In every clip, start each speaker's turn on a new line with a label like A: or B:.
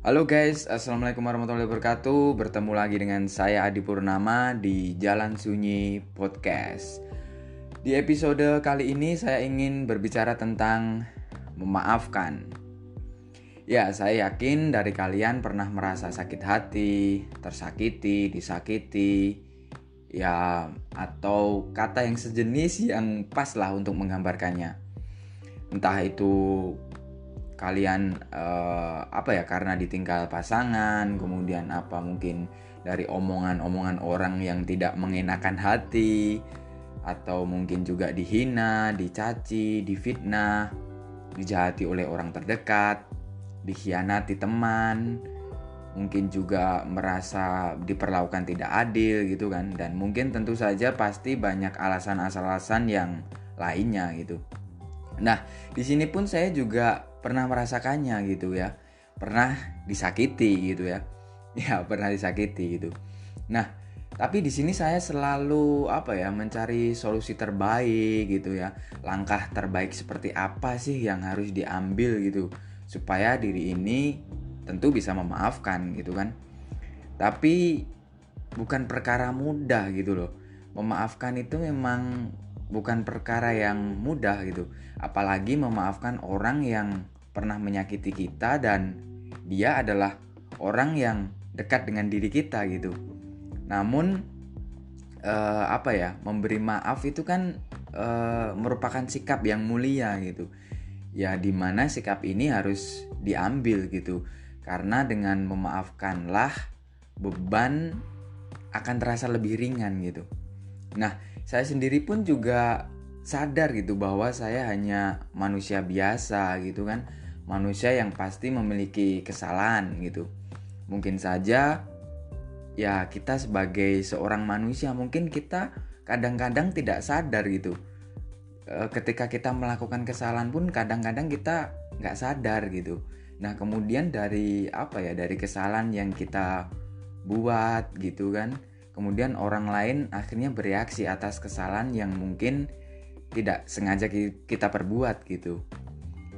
A: Halo guys, Assalamualaikum warahmatullahi wabarakatuh. Bertemu lagi dengan saya Adi Purnama di Jalan Sunyi Podcast. Di episode kali ini saya ingin berbicara tentang memaafkan. Ya, saya yakin dari kalian pernah merasa sakit hati, tersakiti, disakiti, ya atau kata yang sejenis yang pas lah untuk menggambarkannya. Entah itu kalian karena ditinggal pasangan, kemudian mungkin dari omongan-omongan orang yang tidak mengenakan hati, atau mungkin juga dihina, dicaci, difitnah, dijahati oleh orang terdekat, dikhianati teman, mungkin juga merasa diperlakukan tidak adil gitu kan, dan mungkin tentu saja pasti banyak alasan-alasan yang lainnya gitu. Nah, di sini pun saya juga pernah merasakannya gitu ya. Pernah disakiti gitu ya. Ya, pernah disakiti gitu. Nah, tapi di sini saya selalu mencari solusi terbaik gitu ya. Langkah terbaik seperti apa sih yang harus diambil gitu supaya diri ini tentu bisa memaafkan gitu kan. Tapi bukan perkara mudah gitu loh. Memaafkan itu memang bukan perkara yang mudah gitu. Apalagi memaafkan orang yang pernah menyakiti kita dan dia adalah orang yang dekat dengan diri kita gitu. Namun memberi maaf itu kan merupakan sikap yang mulia gitu. Ya dimana sikap ini harus diambil gitu. Karena dengan memaafkanlah beban akan terasa lebih ringan gitu. Nah, saya sendiri pun juga sadar gitu bahwa saya hanya manusia biasa gitu kan. Manusia yang pasti memiliki kesalahan gitu. Mungkin saja ya kita sebagai seorang manusia mungkin kita kadang-kadang tidak sadar gitu. Ketika kita melakukan kesalahan pun kadang-kadang kita nggak sadar gitu. Nah, kemudian dari dari kesalahan yang kita buat gitu kan, kemudian orang lain akhirnya bereaksi atas kesalahan yang mungkin tidak sengaja kita perbuat gitu.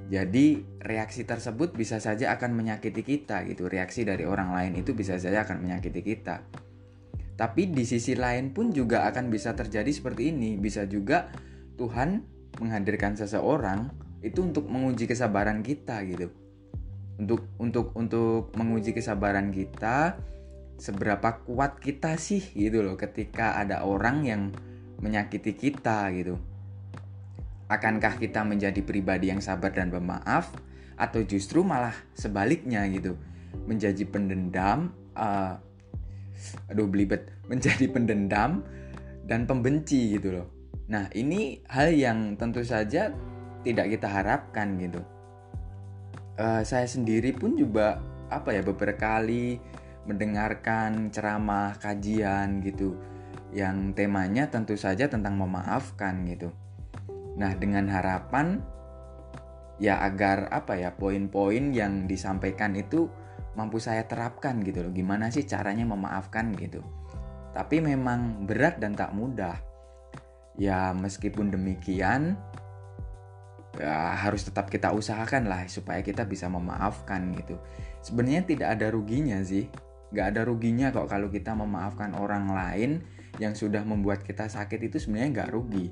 A: Jadi reaksi tersebut bisa saja akan menyakiti kita gitu. Reaksi dari orang lain itu bisa saja akan menyakiti kita. Tapi di sisi lain pun juga akan bisa terjadi seperti ini. Bisa juga Tuhan menghadirkan seseorang itu untuk menguji kesabaran kita gitu. Untuk menguji kesabaran kita, seberapa kuat kita sih gitu loh ketika ada orang yang menyakiti kita gitu. Akankah kita menjadi pribadi yang sabar dan pemaaf, atau justru malah sebaliknya gitu, menjadi pendendam, menjadi pendendam dan pembenci gitu loh. Nah, ini hal yang tentu saja tidak kita harapkan gitu. Saya sendiri pun juga beberapa kali mendengarkan ceramah kajian gitu yang temanya tentu saja tentang memaafkan gitu. Nah, dengan harapan ya agar poin-poin yang disampaikan itu mampu saya terapkan gitu loh. Gimana sih caranya memaafkan gitu. Tapi memang berat dan tak mudah. Ya meskipun demikian ya, harus tetap kita usahakan lah supaya kita bisa memaafkan gitu. Sebenarnya tidak ada ruginya sih. Gak ada ruginya kok kalau kita memaafkan orang lain yang sudah membuat kita sakit, itu sebenarnya gak rugi.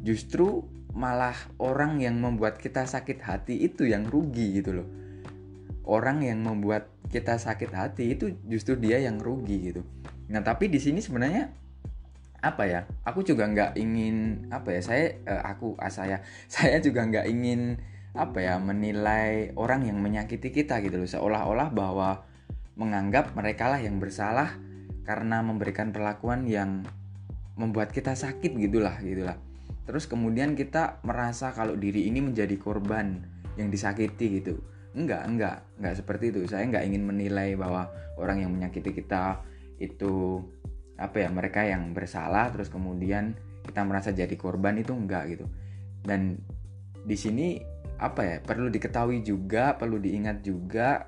A: Justru malah orang yang membuat kita sakit hati itu yang rugi gitu loh. Orang yang membuat kita sakit hati itu justru dia yang rugi gitu. Nah, tapi di sini sebenarnya aku juga nggak ingin saya juga nggak ingin menilai orang yang menyakiti kita gitu loh, seolah-olah bahwa menganggap mereka lah yang bersalah karena memberikan perlakuan yang membuat kita sakit gitulah. Terus kemudian kita merasa kalau diri ini menjadi korban yang disakiti gitu. Enggak seperti itu. Saya nggak ingin menilai bahwa orang yang menyakiti kita itu mereka yang bersalah terus kemudian kita merasa jadi korban, itu enggak gitu. Dan di sini perlu diketahui juga, perlu diingat juga,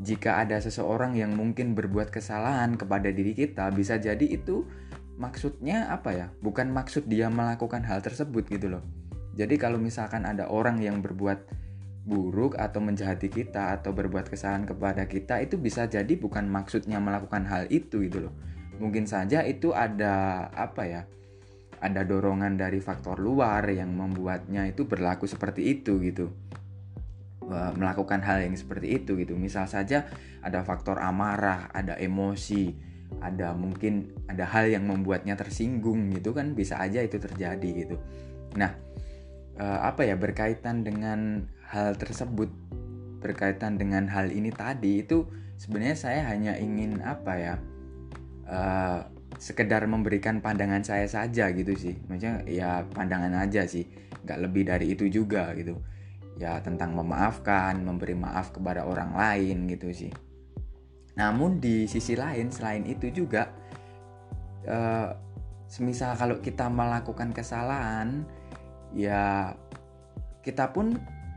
A: jika ada seseorang yang mungkin berbuat kesalahan kepada diri kita, bisa jadi itu maksudnya bukan maksud dia melakukan hal tersebut gitu loh. Jadi kalau misalkan ada orang yang berbuat buruk atau menjahati kita atau berbuat kesalahan kepada kita, itu bisa jadi bukan maksudnya melakukan hal itu gitu loh. Mungkin saja itu ada ada dorongan dari faktor luar yang membuatnya itu berlaku seperti itu gitu, melakukan hal yang seperti itu gitu. Misal saja ada faktor amarah, ada emosi, mungkin ada hal yang membuatnya tersinggung gitu kan, bisa aja itu terjadi gitu. Nah, berkaitan dengan hal tersebut, berkaitan dengan hal ini tadi, itu sebenarnya saya hanya ingin sekedar memberikan pandangan saya saja gitu sih. Maksudnya ya pandangan aja sih, nggak lebih dari itu juga gitu. Ya tentang memaafkan, memberi maaf kepada orang lain gitu sih. Namun di sisi lain, selain itu juga, semisal kalau kita melakukan kesalahan, ya kita pun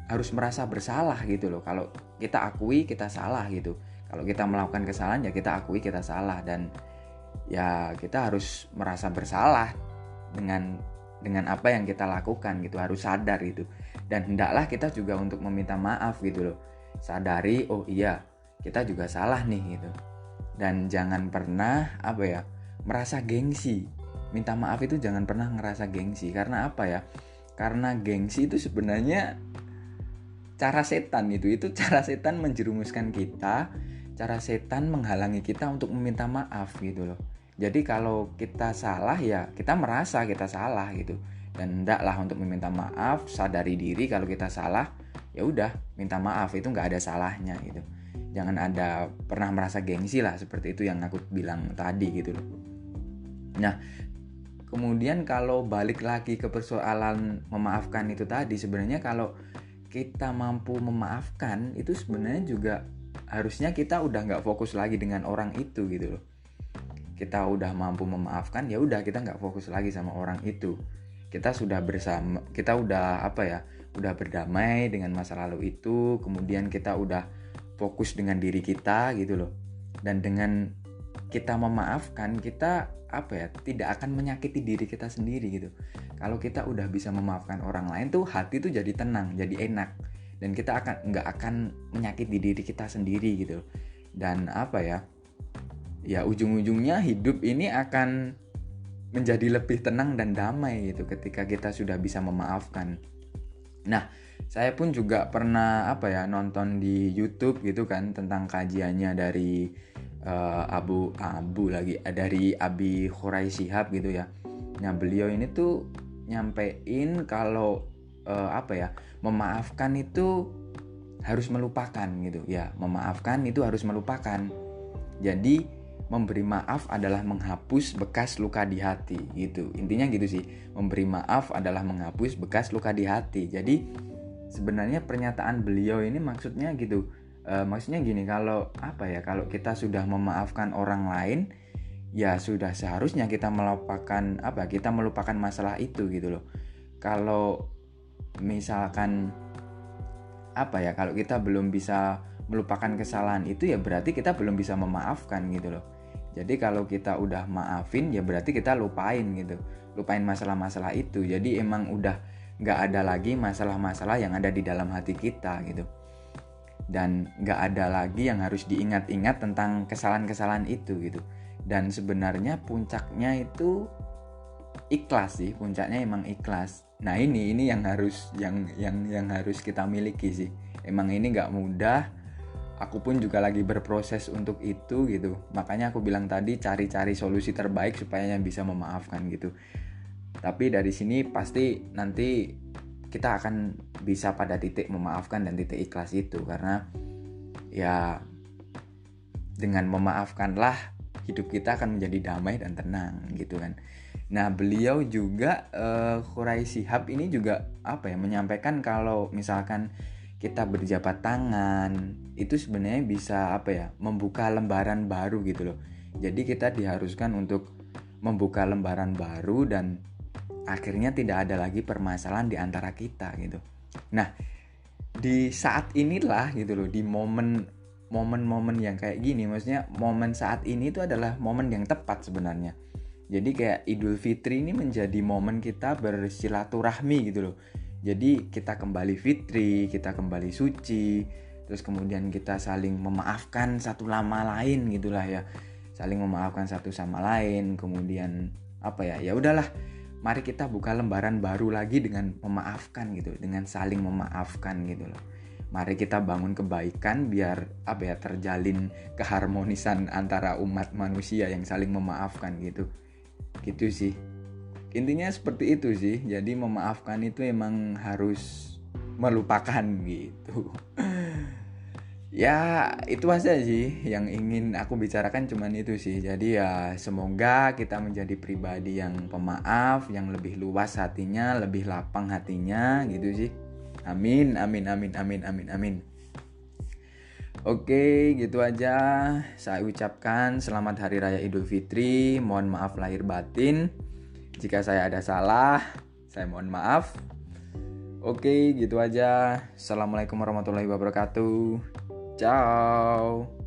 A: harus merasa bersalah gitu loh. Kalau kita akui kita salah gitu. Kalau kita melakukan kesalahan ya kita akui kita salah, dan ya kita harus merasa bersalah dengan apa yang kita lakukan gitu, harus sadar gitu. Dan hendaklah kita juga untuk meminta maaf gitu loh. Sadari, oh iya, kita juga salah nih gitu. Dan jangan pernah merasa gengsi. Minta maaf itu jangan pernah ngerasa gengsi. Karena karena gengsi itu sebenarnya cara setan itu cara setan menjerumuskan kita, cara setan menghalangi kita untuk meminta maaf gitu loh. Jadi kalau kita salah ya kita merasa kita salah gitu, dan hendaklah untuk meminta maaf, sadari diri kalau kita salah, ya udah minta maaf, itu nggak ada salahnya gitu. Jangan ada pernah merasa gengsi lah, seperti itu yang aku bilang tadi gitu loh. Nah, kemudian kalau balik lagi ke persoalan memaafkan itu tadi, sebenarnya kalau kita mampu memaafkan itu sebenarnya juga harusnya kita udah nggak fokus lagi dengan orang itu gitu loh. Kita udah mampu memaafkan, ya udah kita nggak fokus lagi sama orang itu. Kita sudah bersama, kita udah udah berdamai dengan masa lalu itu. Kemudian kita udah fokus dengan diri kita gitu loh. Dan dengan kita memaafkan, kita tidak akan menyakiti diri kita sendiri gitu. Kalau kita udah bisa memaafkan orang lain tuh, hati tuh jadi tenang, jadi enak, dan kita nggak akan menyakiti diri kita sendiri gitu. Dan ya ujung-ujungnya hidup ini akan menjadi lebih tenang dan damai gitu ketika kita sudah bisa memaafkan. Nah, saya pun juga pernah nonton di YouTube gitu kan, tentang kajiannya dari dari Abi Khurai Shihab gitu ya. Nah, beliau ini tuh nyampein kalau memaafkan itu harus melupakan gitu ya. Memaafkan itu harus melupakan. Jadi memberi maaf adalah menghapus bekas luka di hati gitu. Intinya gitu sih. Memberi maaf adalah menghapus bekas luka di hati. Jadi sebenarnya pernyataan beliau ini maksudnya gitu. Maksudnya gini, kalau kalau kita sudah memaafkan orang lain, ya sudah seharusnya kita melupakan masalah itu gitu loh. Kalau misalkan kalau kita belum bisa melupakan kesalahan itu, ya berarti kita belum bisa memaafkan gitu loh. Jadi kalau kita udah maafin, ya berarti kita lupain gitu, lupain masalah-masalah itu. Jadi emang udah gak ada lagi masalah-masalah yang ada di dalam hati kita gitu. Dan gak ada lagi yang harus diingat-ingat tentang kesalahan-kesalahan itu gitu. Dan sebenarnya puncaknya itu ikhlas sih, puncaknya emang ikhlas. Nah ini yang harus kita miliki sih. Emang ini gak mudah. Aku pun juga lagi berproses untuk itu gitu. Makanya aku bilang tadi cari-cari solusi terbaik supaya bisa memaafkan gitu. Tapi dari sini pasti nanti kita akan bisa pada titik memaafkan dan titik ikhlas itu. Karena ya dengan memaafkanlah hidup kita akan menjadi damai dan tenang gitu kan. Nah beliau juga Khurai Shihab ini juga menyampaikan kalau misalkan kita berjabat tangan itu sebenarnya bisa membuka lembaran baru gitu loh. Jadi kita diharuskan untuk membuka lembaran baru dan akhirnya tidak ada lagi permasalahan di antara kita gitu. Nah, di saat inilah gitu loh, di momen-momen yang kayak gini, maksudnya momen saat ini itu adalah momen yang tepat sebenarnya. Jadi kayak Idul Fitri ini menjadi momen kita bersilaturahmi gitu loh. Jadi kita kembali fitri, kita kembali suci, terus kemudian kita saling memaafkan satu sama lain gitulah ya. Saling memaafkan satu sama lain, kemudian ya udahlah. Mari kita buka lembaran baru lagi dengan memaafkan gitu, dengan saling memaafkan gitu loh. Mari kita bangun kebaikan biar terjalin keharmonisan antara umat manusia yang saling memaafkan gitu. Gitu sih. Intinya seperti itu sih. Jadi memaafkan itu emang harus melupakan gitu. Ya itu aja sih yang ingin aku bicarakan, cuman itu sih. Jadi ya semoga kita menjadi pribadi yang pemaaf, yang lebih luas hatinya, lebih lapang hatinya gitu sih. Amin, amin, amin, amin, amin, amin. Oke, gitu aja. Saya ucapkan selamat Hari Raya Idul Fitri. Mohon maaf lahir batin. Jika saya ada salah, saya mohon maaf. Oke, gitu aja. Assalamualaikum warahmatullahi wabarakatuh. Ciao.